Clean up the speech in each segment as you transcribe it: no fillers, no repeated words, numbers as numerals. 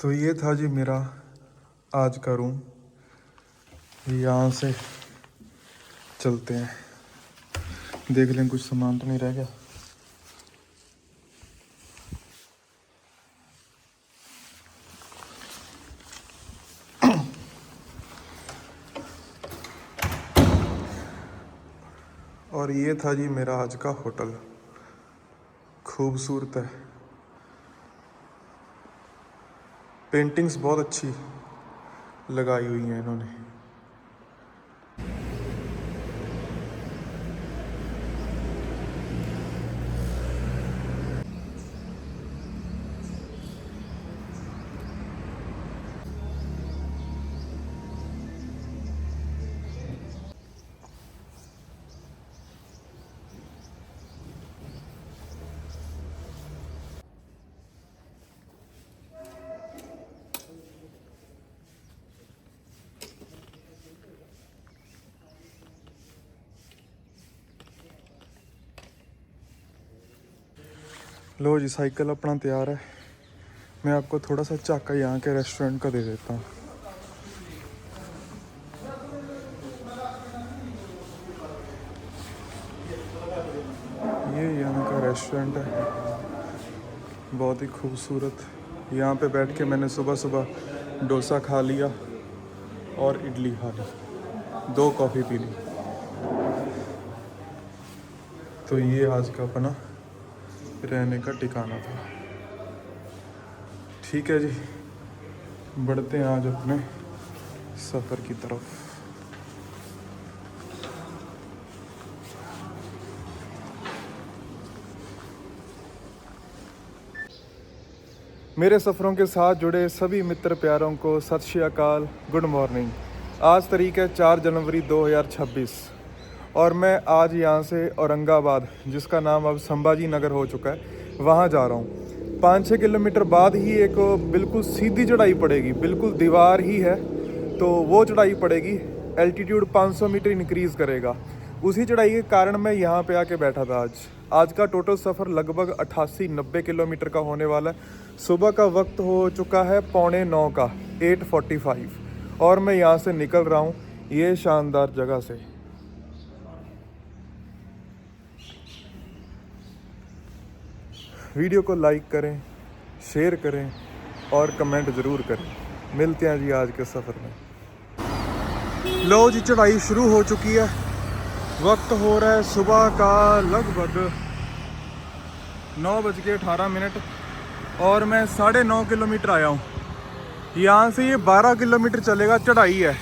तो ये था जी मेरा आज का रूम। यहाँ से चलते हैं, देख लें कुछ सामान तो नहीं रह गया। और ये था जी मेरा आज का होटल। खूबसूरत है, पेंटिंग्स बहुत अच्छी लगाई हुई हैं इन्होंने। लो जी, साइकिल अपना तैयार है। मैं आपको थोड़ा सा झाका यहाँ के रेस्टोरेंट का दे देता हूँ। ये यहाँ का रेस्टोरेंट है, बहुत ही खूबसूरत। यहाँ पे बैठ के मैंने सुबह सुबह डोसा खा लिया और इडली खा ली, 2 कॉफ़ी पी ली। तो ये आज का अपना रहने का ठिकाना था। ठीक है जी, बढ़ते हैं आज अपने सफ़र की तरफ। मेरे सफ़रों के साथ जुड़े सभी मित्र प्यारों को सत श्री अकाल, गुड मॉर्निंग। आज तारीख है 4 जनवरी 2026 और मैं आज यहाँ से औरंगाबाद, जिसका नाम अब संभाजी नगर हो चुका है, वहाँ जा रहा हूँ। 5-6 किलोमीटर बाद ही एक बिल्कुल सीधी चढ़ाई पड़ेगी, बिल्कुल दीवार ही है, तो वो चढ़ाई पड़ेगी। एल्टीट्यूड 500 मीटर इंक्रीज़ करेगा। उसी चढ़ाई के कारण मैं यहाँ पे आके बैठा था। आज का टोटल सफ़र लगभग 88-90 किलोमीटर का होने वाला है। सुबह का वक्त हो चुका है 8:45 का, 8:45, और मैं यहाँ से निकल रहा हूँ ये शानदार जगह से। वीडियो को लाइक करें, शेयर करें और कमेंट ज़रूर करें। मिलते हैं जी आज के सफ़र में। लो जी, चढ़ाई शुरू हो चुकी है। वक्त हो रहा है सुबह का लगभग 9:18 और मैं 9.5 किलोमीटर आया हूँ। यहाँ से ये 12 किलोमीटर चलेगा। चढ़ाई है,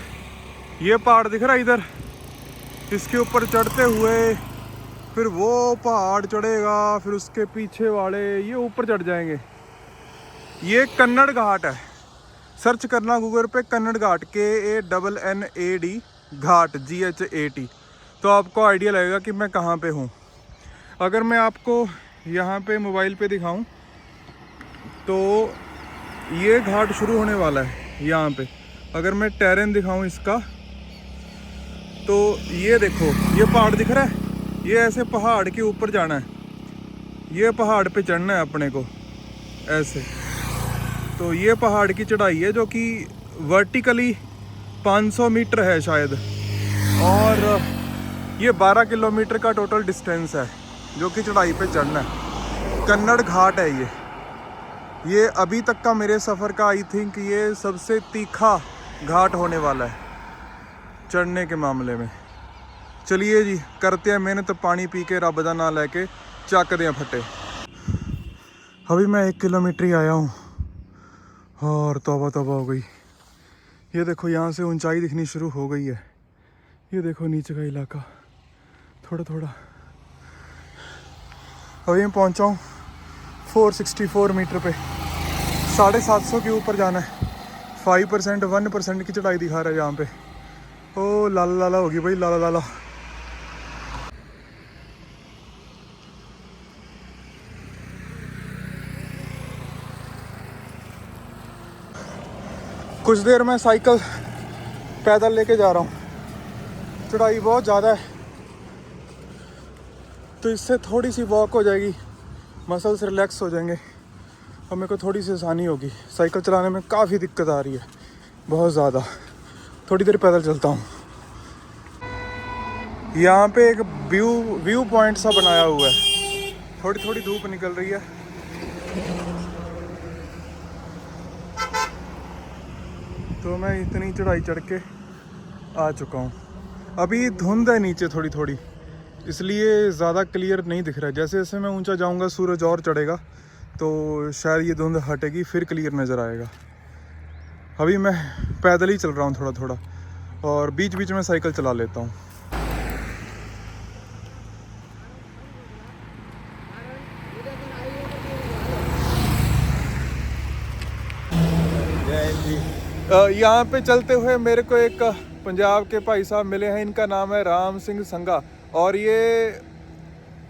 ये पहाड़ दिख रहा है इधर, इसके ऊपर चढ़ते हुए फिर वो पहाड़ चढ़ेगा, फिर उसके पीछे वाले ये ऊपर चढ़ जाएंगे। ये कन्नड़ घाट है, सर्च करना गूगल पे कन्नड़ घाट, KANNAD घाट, GHAT, तो आपको आइडिया लगेगा कि मैं कहाँ पे हूँ। अगर मैं आपको यहाँ पे मोबाइल पे दिखाऊं तो ये घाट शुरू होने वाला है यहाँ पे। अगर मैं टेरेन दिखाऊं इसका, तो ये देखो, ये पहाड़ दिख रहा है, ये ऐसे पहाड़ के ऊपर जाना है, ये पहाड़ पे चढ़ना है अपने को ऐसे। तो ये पहाड़ की चढ़ाई है जो कि वर्टिकली 500 मीटर है शायद, और ये 12 किलोमीटर का टोटल डिस्टेंस है जो कि चढ़ाई पे चढ़ना है। कन्नड़ घाट है ये अभी तक का मेरे सफ़र का आई थिंक ये सबसे तीखा घाट होने वाला है चढ़ने के मामले में। चलिए जी, करते हैं मेहनत, पानी पी के रब दा नाम लेके चक दें फटे। अभी मैं 1 किलोमीटर ही आया हूँ और तौबा तौबा हो गई। ये देखो, यहाँ से ऊंचाई दिखनी शुरू हो गई है। ये देखो नीचे का इलाका थोड़ा थोड़ा। अभी मैं पहुँचा हूँ 464 मीटर पे, 750 के ऊपर जाना है। 5% 1% की चढ़ाई दिखा रहा है यहाँ पे। ओ लाला लाला होगी भाई, लाला लाला। कुछ देर मैं साइकिल पैदल लेके जा रहा हूँ। चढ़ाई बहुत ज़्यादा है तो इससे थोड़ी सी वॉक हो जाएगी, मसल्स रिलैक्स हो जाएंगे अब मेरे को थोड़ी सी आसानी होगी। साइकिल चलाने में काफ़ी दिक्कत आ रही है, बहुत ज़्यादा। थोड़ी देर पैदल चलता हूँ। यहाँ पे एक व्यू पॉइंट सा बनाया हुआ है। थोड़ी थोड़ी धूप निकल रही है। तो मैं इतनी चढ़ाई चढ़ के आ चुका हूँ। अभी धुंध है नीचे थोड़ी थोड़ी, इसलिए ज़्यादा क्लियर नहीं दिख रहा है। जैसे जैसे मैं ऊंचा जाऊंगा सूरज और चढ़ेगा तो शायद ये धुंध हटेगी, फिर क्लियर नज़र आएगा। अभी मैं पैदल ही चल रहा हूँ थोड़ा थोड़ा, और बीच बीच में साइकिल चला लेता हूँ। यहाँ पे चलते हुए मेरे को एक पंजाब के भाई साहब मिले हैं। इनका नाम है राम सिंह संघा, और ये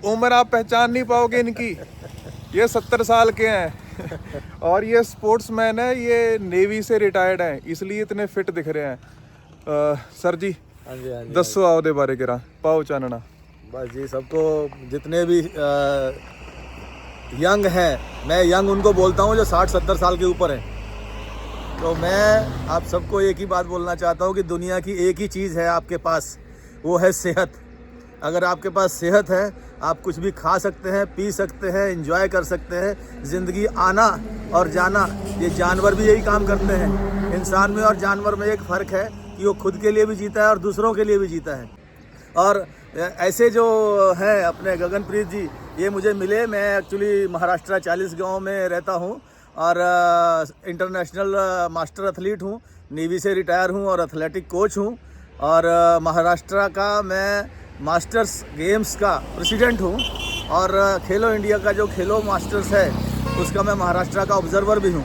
उम्र आप पहचान नहीं पाओगे इनकी। ये 70 साल के हैं और ये स्पोर्ट्समैन है। ये नेवी से रिटायर्ड हैं, इसलिए इतने फिट दिख रहे हैं। सर जी, हाँ जी, हाँ जी, दसो आओ दे बारे करा पाओ चानना। बस जी, सबको जितने भी यंग हैं, मैं यंग उनको बोलता हूँ जो 60-70 साल के ऊपर हैं। तो मैं आप सबको एक ही बात बोलना चाहता हूँ कि दुनिया की एक ही चीज़ है आपके पास, वो है सेहत। अगर आपके पास सेहत है, आप कुछ भी खा सकते हैं, पी सकते हैं, एंजॉय कर सकते हैं। ज़िंदगी आना और जाना, ये जानवर भी यही काम करते हैं। इंसान में और जानवर में एक फ़र्क है कि वो खुद के लिए भी जीता है और दूसरों के लिए भी जीता है। और ऐसे जो हैं अपने गगनप्रीत जी, ये मुझे मिले। मैं एक्चुअली महाराष्ट्र 40 गाँव में रहता हूँ और इंटरनेशनल मास्टर एथलीट हूँ, नेवी से रिटायर हूँ और एथलेटिक कोच हूँ। और महाराष्ट्र का मैं मास्टर्स गेम्स का प्रेसिडेंट हूँ, और खेलो इंडिया का जो खेलो मास्टर्स है उसका मैं महाराष्ट्र का ऑब्जर्वर भी हूँ।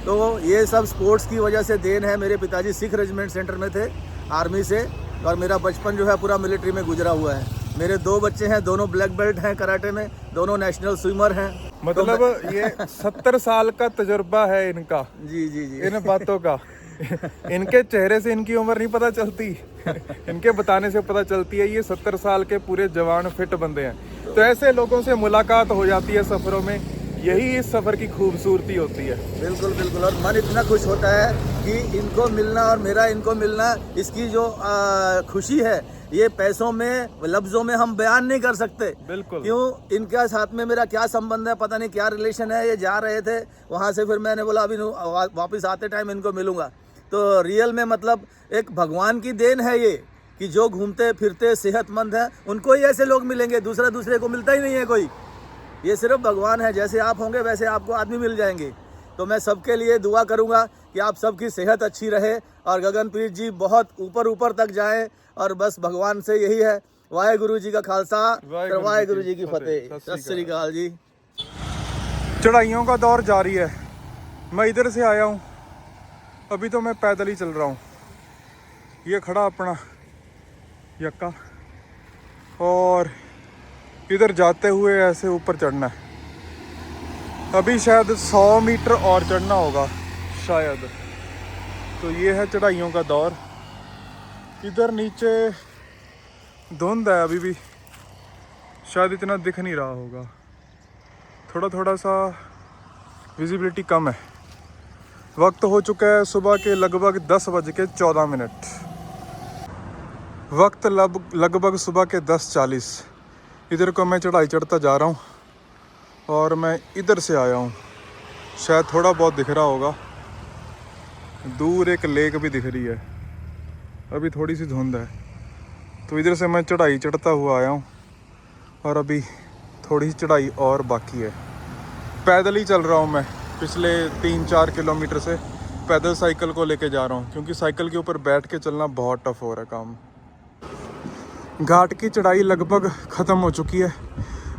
तो ये सब स्पोर्ट्स की वजह से देन है। मेरे पिताजी सिख रेजिमेंट सेंटर में थे आर्मी से, और मेरा बचपन जो है पूरा मिलिट्री में गुजरा हुआ है। मेरे 2 बच्चे हैं, दोनों ब्लैक बेल्ट हैं कराटे में, दोनों नेशनल स्विमर हैं। मतलब तो ये 70 साल का तजुर्बा है इनका। जी जी जी, इन बातों का इनके चेहरे से इनकी उम्र नहीं पता चलती, इनके बताने से पता चलती है। ये 70 साल के पूरे जवान फिट बंदे हैं। तो ऐसे लोगों से मुलाकात हो जाती है सफ़रों में, यही इस सफ़र की खूबसूरती होती है। बिल्कुल बिल्कुल। और मन इतना खुश होता है कि इनको मिलना और मेरा इनको मिलना, इसकी जो खुशी है ये पैसों में, लफ्ज़ों में हम बयान नहीं कर सकते। बिल्कुल। क्यों, इनके साथ में मेरा क्या संबंध है, पता नहीं क्या रिलेशन है। ये जा रहे थे वहाँ से, फिर मैंने बोला अभी वापस आते टाइम इनको मिलूंगा। तो रियल में मतलब एक भगवान की देन है ये, कि जो घूमते फिरते सेहतमंद हैं उनको ही ऐसे लोग मिलेंगे। दूसरे को मिलता ही नहीं है कोई। ये सिर्फ भगवान है, जैसे आप होंगे वैसे आपको आदमी मिल जाएंगे। तो मैं सबके लिए दुआ करूंगा कि आप सबकी सेहत अच्छी रहे और गगनप्रीत जी बहुत ऊपर तक जाएं। और बस भगवान से यही है। वाहेगुरु जी का खालसा, वाहेगुरु जी की फतेह। सत श्री अकाल जी। चढ़ाइयों का दौर जारी है। मैं इधर से आया हूँ, अभी तो मैं पैदल ही चल रहा हूँ। ये खड़ा अपना यक्का, और इधर जाते हुए ऐसे ऊपर चढ़ना है। अभी शायद 100 मीटर और चढ़ना होगा शायद। तो ये है चढ़ाइयों का दौर। इधर नीचे धुंध है अभी भी, शायद इतना दिख नहीं रहा होगा। थोड़ा सा विजिबिलिटी कम है। वक्त हो चुका है सुबह के लगभग 10:14। वक्त लगभग सुबह के 10:40। इधर को मैं चढ़ाई चढ़ता जा रहा हूँ, और मैं इधर से आया हूँ। शायद थोड़ा बहुत दिख रहा होगा, दूर एक लेक भी दिख रही है। अभी थोड़ी सी धुंध है। तो इधर से मैं चढ़ाई चढ़ता हुआ आया हूँ, और अभी थोड़ी सी चढ़ाई और बाकी है। पैदल ही चल रहा हूँ मैं। पिछले 3-4 किलोमीटर से पैदल साइकिल को लेके जा रहा हूँ, क्योंकि साइकिल के ऊपर बैठ के चलना बहुत टफ हो रहा है काम। घाट की चढ़ाई लगभग ख़त्म हो चुकी है।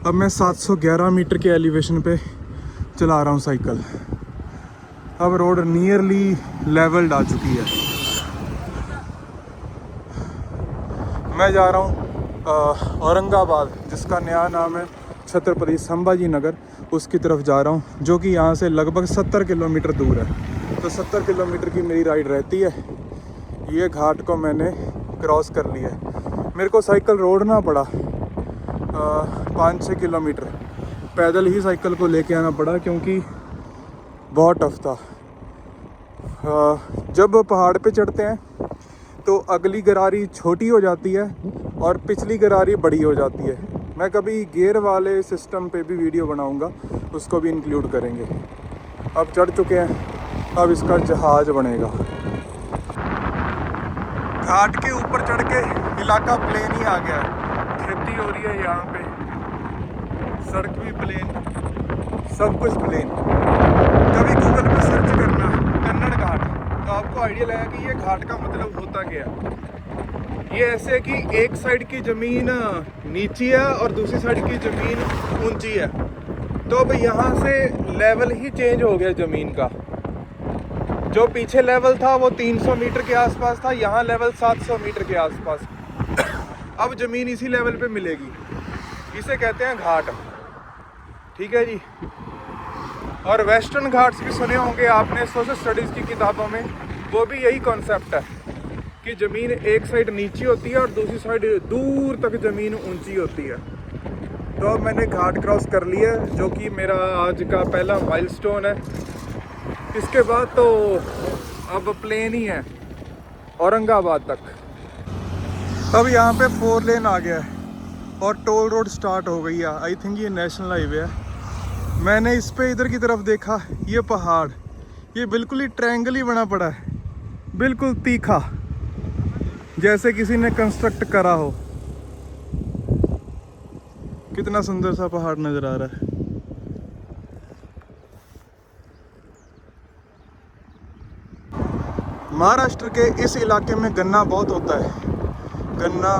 अब मैं 711 मीटर के एलिवेशन पे चला रहा हूँ साइकिल। अब रोड नियरली लेवल्ड आ चुकी है। मैं जा रहा हूँ औरंगाबाद, जिसका नया नाम है छत्रपति संभाजी नगर, उसकी तरफ जा रहा हूँ, जो कि यहाँ से लगभग 70 किलोमीटर दूर है। तो 70 किलोमीटर की मेरी राइड रहती है। ये घाट को मैंने क्रॉस कर लिया है। मेरे को साइकिल रोड़ना पड़ा 5-6 किलोमीटर, पैदल ही साइकिल को लेके आना पड़ा, क्योंकि बहुत टफ था। जब पहाड़ पे चढ़ते हैं तो अगली गरारी छोटी हो जाती है और पिछली गरारी बड़ी हो जाती है। मैं कभी गियर वाले सिस्टम पे भी वीडियो बनाऊंगा, उसको भी इंक्लूड करेंगे। अब चढ़ चुके हैं, अब इसका जहाज बनेगा। घाट के ऊपर चढ़ के इलाका प्लेन ही आ गया है। खेती हो रही है यहाँ पे, सड़क भी प्लेन, सब कुछ प्लेन। कभी गूगल पे सर्च करना कन्नड़ घाट, तो आपको आइडिया लगेगा कि ये घाट का मतलब होता क्या। ये ऐसे कि एक साइड की ज़मीन नीची है और दूसरी साइड की ज़मीन ऊंची है, तो अब यहाँ से लेवल ही चेंज हो गया ज़मीन का। जो पीछे लेवल था वो 300 मीटर के आसपास था, यहाँ लेवल 700 मीटर के आसपास। अब ज़मीन इसी लेवल पे मिलेगी, इसे कहते हैं घाट। ठीक है जी। और वेस्टर्न घाट्स भी सुने होंगे आपने सोशल स्टडीज़ की किताबों में, वो भी यही कॉन्सेप्ट है कि ज़मीन एक साइड नीची होती है और दूसरी साइड दूर तक ज़मीन ऊंची होती है। तो अब मैंने घाट क्रॉस कर लिया है, जो कि मेरा आज का पहला माइलस्टोन है। इसके बाद तो अब प्लेन ही है औरंगाबाद तक। अब यहाँ पे 4 लेन आ गया है और टोल रोड स्टार्ट हो गई है। आई थिंक ये नेशनल हाईवे है। मैंने इस पे इधर की तरफ देखा, ये पहाड़, ये बिल्कुल ही ट्रायंगल ही बना पड़ा है, बिल्कुल तीखा, जैसे किसी ने कंस्ट्रक्ट करा हो। कितना सुंदर सा पहाड़ नजर आ रहा है। महाराष्ट्र के इस इलाके में गन्ना बहुत होता है। गन्ना,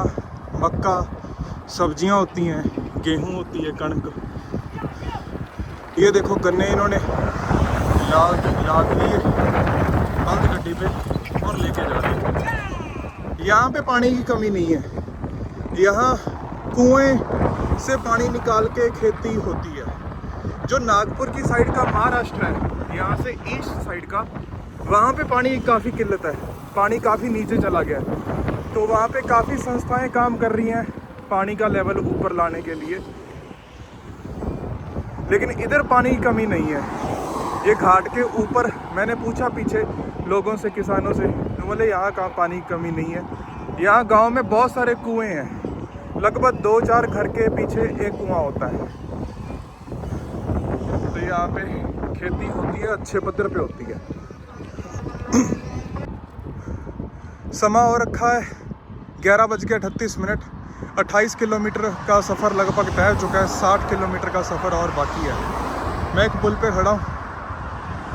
मक्का, सब्जियां होती हैं, गेहूं होती है, कणक। ये देखो गन्ने इन्होंने लाद लिए बंद गड्डी पे और लेके जा रहे हैं। यहाँ पे पानी की कमी नहीं है, यहाँ कुएं से पानी निकाल के खेती होती है। जो नागपुर की साइड का महाराष्ट्र है, यहाँ से ईस्ट साइड का, वहाँ पे पानी की काफ़ी किल्लत है, पानी काफ़ी नीचे चला गया है। तो वहाँ पे काफ़ी संस्थाएं काम कर रही हैं पानी का लेवल ऊपर लाने के लिए, लेकिन इधर पानी की कमी नहीं है। ये घाट के ऊपर मैंने पूछा पीछे लोगों से, किसानों से, तो बोले यहाँ का पानी की कमी नहीं है। यहाँ गांव में बहुत सारे कुएं हैं, लगभग 2-4 घर के पीछे एक कुआं होता है। तो यहाँ पे खेती होती है, अच्छे पद्धर पे होती है। समा हो रखा है 11:38। 28 किलोमीटर का सफ़र लगभग तय हो चुका है, 60 किलोमीटर का सफ़र और बाकी है। मैं एक पुल पे खड़ा हूँ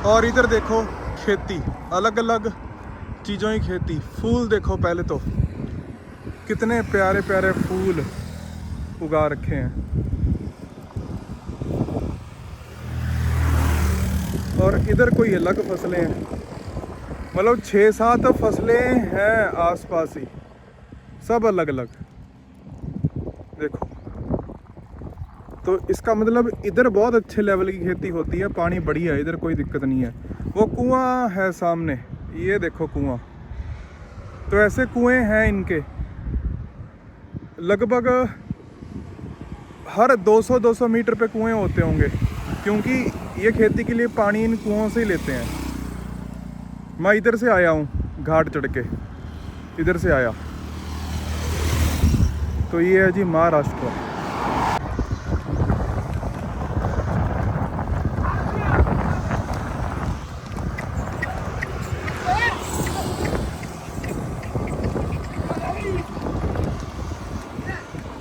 और इधर देखो खेती, अलग अलग चीज़ों की खेती। फूल देखो पहले तो, कितने प्यारे प्यारे फूल उगा रखे हैं। और इधर कोई अलग फसलें हैं, मतलब 6-7 फसलें हैं आसपास ही, सब अलग अलग देखो। तो इसका मतलब इधर बहुत अच्छे लेवल की खेती होती है, पानी बढ़िया है, इधर कोई दिक्कत नहीं है। वो कुआं है सामने, ये देखो कुआं। तो ऐसे कुएं हैं इनके लगभग हर 200-200 मीटर पे कुएं होते होंगे, क्योंकि ये खेती के लिए पानी इन कुओं से ही लेते हैं। मैं इधर से आया हूँ, घाट चढ़ के इधर से आया। तो ये है जी महाराष्ट्र।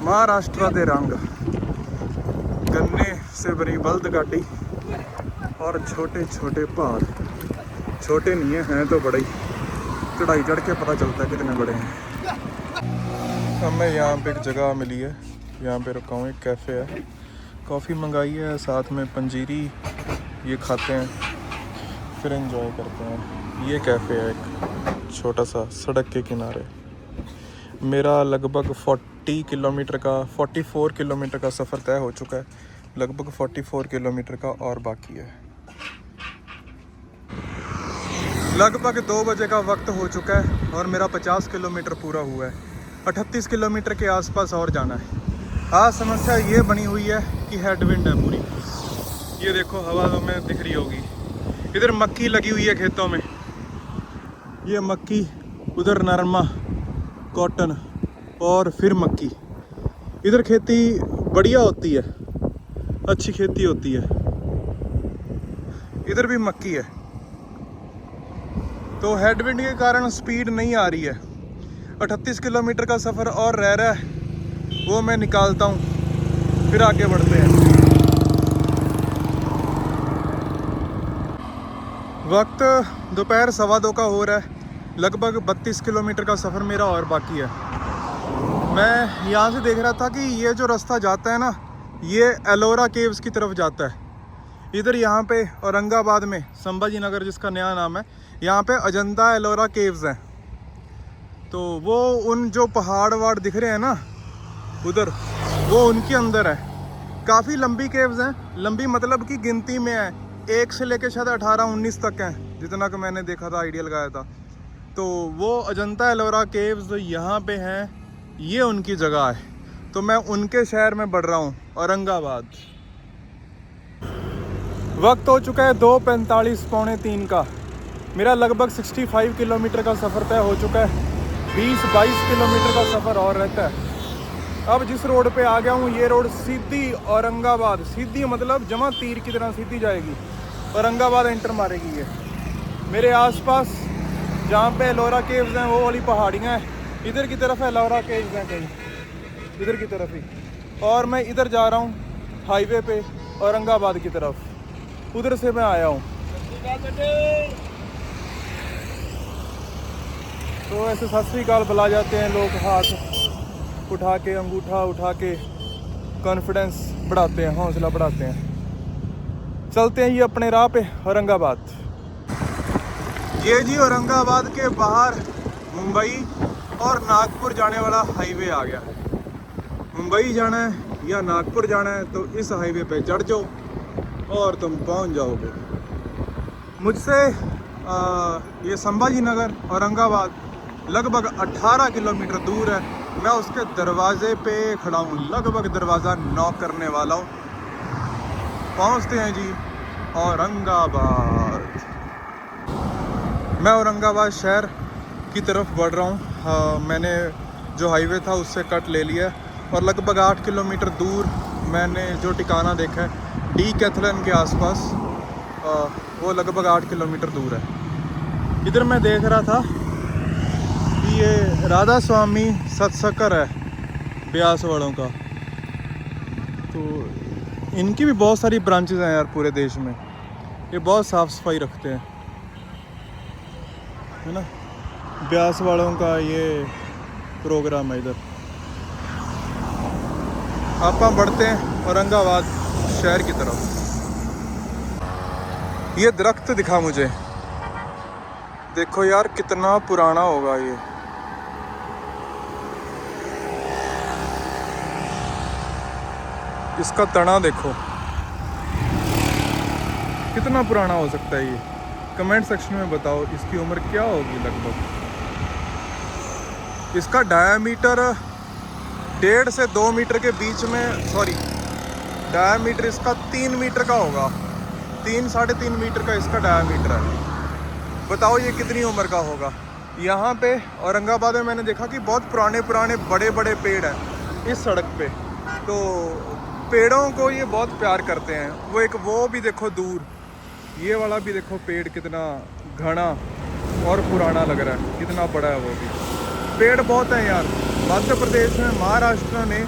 महाराष्ट्र दे रंग, गन्ने से भरी बल्द गाड़ी और छोटे छोटे पहाड़। छोटे नहीं हैं तो बड़े ही, चढ़ाई चढ़ के पता चलता है कितने बड़े हैं। हमें यहाँ पे एक जगह मिली है, यहाँ पे रुका हूँ, एक कैफ़े है। कॉफ़ी मंगाई है, साथ में पंजीरी ये खाते हैं, फिर एंजॉय करते हैं। ये कैफ़े है एक छोटा सा, सड़क के किनारे। मेरा लगभग 44 किलोमीटर का सफ़र तय हो चुका है। लगभग 44 किलोमीटर का और बाकी है। लगभग 2 बजे का वक्त हो चुका है और मेरा 50 किलोमीटर पूरा हुआ है। 38 किलोमीटर के आसपास और जाना है। आज समस्या ये बनी हुई है कि हेडविंड है पूरी। ये देखो हवा हमें दिख रही होगी, इधर मक्की लगी हुई है खेतों में, ये मक्की, उधर नरमा, कॉटन और फिर मक्की। इधर खेती बढ़िया होती है, अच्छी खेती होती है। इधर भी मक्की है। तो हेडविंड के कारण स्पीड नहीं आ रही है। 38 किलोमीटर का सफ़र और रह रहा है, वो मैं निकालता हूँ, फिर आगे बढ़ते हैं। वक्त दोपहर 1:15 का हो रहा है। लगभग 32 किलोमीटर का सफ़र मेरा और बाकी है। मैं यहाँ से देख रहा था कि ये जो रास्ता जाता है ना, ये एलोरा केव्स की तरफ जाता है। इधर यहाँ पे औरंगाबाद में संभाजी नगर, जिसका नया नाम है, यहाँ पे अजंता एलोरा केव्स हैं। तो वो उन जो पहाड़ वहाड़ दिख रहे हैं ना उधर, वो उनके अंदर है। काफ़ी लंबी केव्स हैं, लंबी मतलब कि गिनती में है, 1 से लेके शायद 18-19 तक हैं, जितना कि मैंने देखा था, आइडिया लगाया था। तो वो अजंता एलोरा केव्स यहाँ पे हैं, ये उनकी जगह है। तो मैं उनके शहर में बढ़ रहा हूँ, औरंगाबाद। वक्त हो चुका है 2:45 पौने 3 का। मेरा लगभग 65 किलोमीटर का सफ़र तय हो चुका है। 20-22 किलोमीटर का सफ़र और रहता है। अब जिस रोड पे आ गया हूँ, ये रोड सीधी औरंगाबाद, सीधी मतलब जमा तीर की तरह सीधी जाएगी, औरंगाबाद एंटर मारेगी। ये मेरे आसपास जहाँ पे एलोरा केव्स हैं वो वाली पहाड़ियाँ हैं, इधर की तरफ एलोरा केव्स हैं कहीं, इधर की तरफ ही। और मैं इधर जा रहा हूँ हाईवे पे औरंगाबाद की तरफ, उधर से मैं आया हूँ। तो ऐसे सत श्री अकाल बुला जाते हैं लोग, हाथ उठा के, अंगूठा उठा के कॉन्फिडेंस बढ़ाते हैं, हौसला बढ़ाते हैं। चलते हैं ये अपने राह पे औरंगाबाद। ये जी औरंगाबाद के बाहर मुंबई और नागपुर जाने वाला हाईवे आ गया है। मुंबई जाना है या नागपुर जाना है तो इस हाईवे पे चढ़ जाओ और तुम पहुंच जाओगे। मुझसे ये संभाजी नगर औरंगाबाद लगभग 18 किलोमीटर दूर है। मैं उसके दरवाजे पे खड़ा हूँ, लगभग दरवाज़ा नॉक करने वाला हूँ। पहुँचते हैं जी औरंगाबाद। मैं औरंगाबाद शहर की तरफ बढ़ रहा हूँ। हाँ, मैंने जो हाईवे था उससे कट ले लिया और लगभग 8 किलोमीटर दूर मैंने जो ठिकाना देखा है डीकैथलन के आसपास, वो लगभग 8 किलोमीटर दूर है। इधर मैं देख रहा था कि ये राधा स्वामी सत्सकर है ब्यास वालों का। तो इनकी भी बहुत सारी ब्रांचेस हैं यार पूरे देश में। ये बहुत साफ़ सफाई रखते हैं, है ना। ब्यास वालों का ये प्रोग्राम है इधर। आप बढ़ते हैं औरंगाबाद शहर की तरफ। ये दरख्त दिखा मुझे, देखो यार कितना पुराना होगा ये। इसका तना देखो कितना पुराना हो सकता है ये। कमेंट सेक्शन में बताओ इसकी उम्र क्या होगी लगभग। इसका डायामीटर 1.5 से 2 मीटर के बीच में, सॉरी डायामीटर इसका 3 मीटर का होगा। 3-3.5 मीटर का इसका डायामीटर है। बताओ ये कितनी उम्र का होगा। यहाँ पे औरंगाबाद में मैंने देखा कि बहुत पुराने बड़े बड़े पेड़ हैं इस सड़क पे। तो पेड़ों को ये बहुत प्यार करते हैं। वो भी देखो दूर, ये वाला भी देखो पेड़ कितना घना और पुराना लग रहा है, कितना बड़ा है वो भी। पेड़ बहुत हैं यार। मध्य प्रदेश में, महाराष्ट्र ने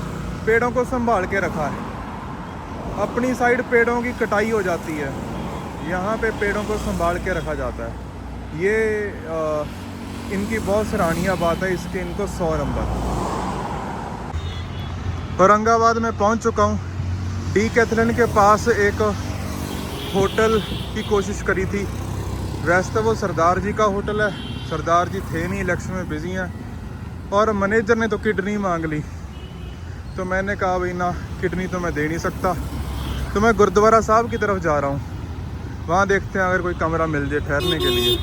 पेड़ों को संभाल के रखा है। अपनी साइड पेड़ों की कटाई हो जाती है, यहाँ पे पेड़ों को संभाल के रखा जाता है। ये इनकी बहुत सराहनीय बात है, इसके इनको 100 नंबर। औरंगाबाद में पहुँच चुका हूँ। डीकैथलन के पास एक होटल की कोशिश करी थी, वैसे तो वो सरदार जी का होटल है। सरदार जी थे नहीं, इलेक्शन में बिजी हैं, और मैनेजर ने तो किडनी मांग ली। तो मैंने कहा भाई ना, किडनी तो मैं दे नहीं सकता। तो मैं गुरुद्वारा साहब की तरफ जा रहा हूँ, वहाँ देखते हैं अगर कोई कमरा मिल जाए ठहरने के लिए।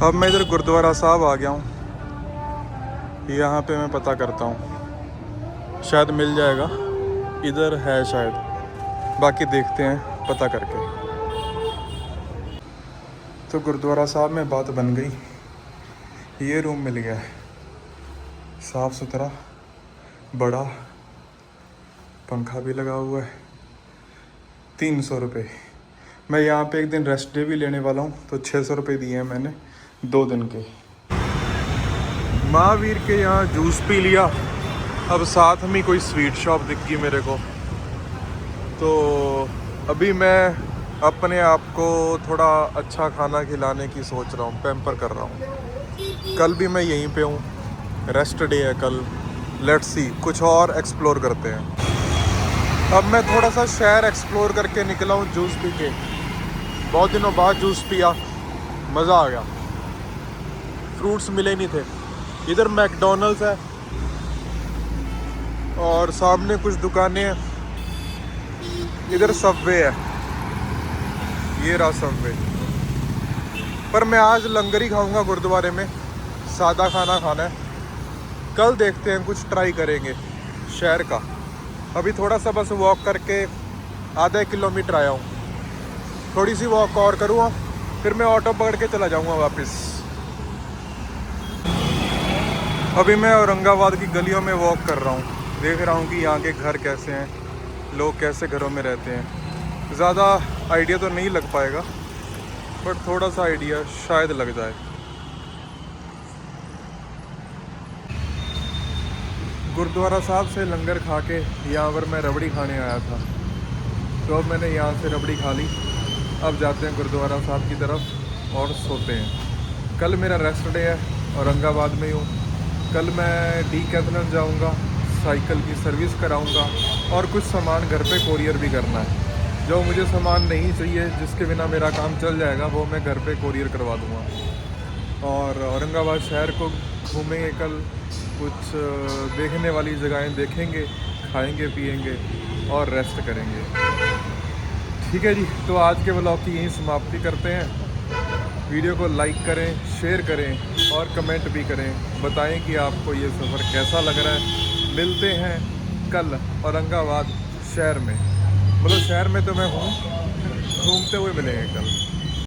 अब मैं इधर गुरुद्वारा साहब आ गया हूँ। यहाँ पे मैं पता करता हूँ, शायद मिल जाएगा। इधर है शायद, बाकी देखते हैं पता करके। तो गुरुद्वारा साहब में बात बन गई, ये रूम मिल गया है, साफ़ सुथरा, बड़ा, पंखा भी लगा हुआ है। 300 रुपये। मैं यहाँ पे एक दिन रेस्ट डे भी लेने वाला हूँ, तो 600 रुपये दिए हैं मैंने 2 दिन के। महावीर के यहाँ जूस पी लिया। अब साथ में कोई स्वीट शॉप दिख गई मेरे को, तो अभी मैं अपने आप को थोड़ा अच्छा खाना खिलाने की सोच रहा हूँ, पैम्पर कर रहा हूँ। कल भी मैं यहीं पे हूँ, रेस्ट डे है कल। लेट्स सी, कुछ और एक्सप्लोर करते हैं। अब मैं थोड़ा सा शहर एक्सप्लोर करके निकला हूँ जूस पी के। बहुत दिनों बाद जूस पिया, मज़ा आ गया। फ्रूट्स मिले नहीं थे। इधर मैकडॉनल्ड्स है और सामने कुछ दुकानें हैं। इधर सबवे है, ये रहा सबवे। पर मैं आज लंगर ही खाऊंगा गुरुद्वारे में, सादा खाना खाना है। कल देखते हैं, कुछ ट्राई करेंगे शहर का। अभी थोड़ा सा बस वॉक करके आधा किलोमीटर आया हूँ। थोड़ी सी वॉक और करूँगा, फिर मैं ऑटो पकड़ के चला जाऊँगा वापस। अभी मैं औरंगाबाद की गलियों में वॉक कर रहा हूँ, देख रहा हूँ कि यहाँ के घर कैसे हैं, लोग कैसे घरों में रहते हैं। ज़्यादा आइडिया तो नहीं लग पाएगा, बट थोड़ा सा आइडिया शायद लग जाए। गुरुद्वारा साहब से लंगर खा के यहाँ पर मैं रबड़ी खाने आया था, तो अब मैंने यहाँ से रबड़ी खा ली। अब जाते हैं गुरुद्वारा साहब की तरफ और सोते हैं। कल मेरा रेस्ट डे है, औरंगाबाद में ही हूँ। कल मैं डीकैथलॉन जाऊँगा, साइकिल की सर्विस कराऊँगा और कुछ सामान घर पे कोरियर भी करना है। जो मुझे सामान नहीं चाहिए, जिसके बिना मेरा काम चल जाएगा, वो मैं घर पे कोरियर करवा दूँगा। और औरंगाबाद शहर को घूमेंगे कल, कुछ देखने वाली जगहें देखेंगे, खाएंगे पिएंगे और रेस्ट करेंगे। ठीक है जी, तो आज के व्लॉग की यहीं समाप्ति करते हैं। वीडियो को लाइक करें, शेयर करें और कमेंट भी करें। बताएं कि आपको ये सफ़र कैसा लग रहा है। मिलते हैं कल औरंगाबाद शहर में, मतलब शहर में तो मैं हूँ, घूमते हुए मिलेंगे कल।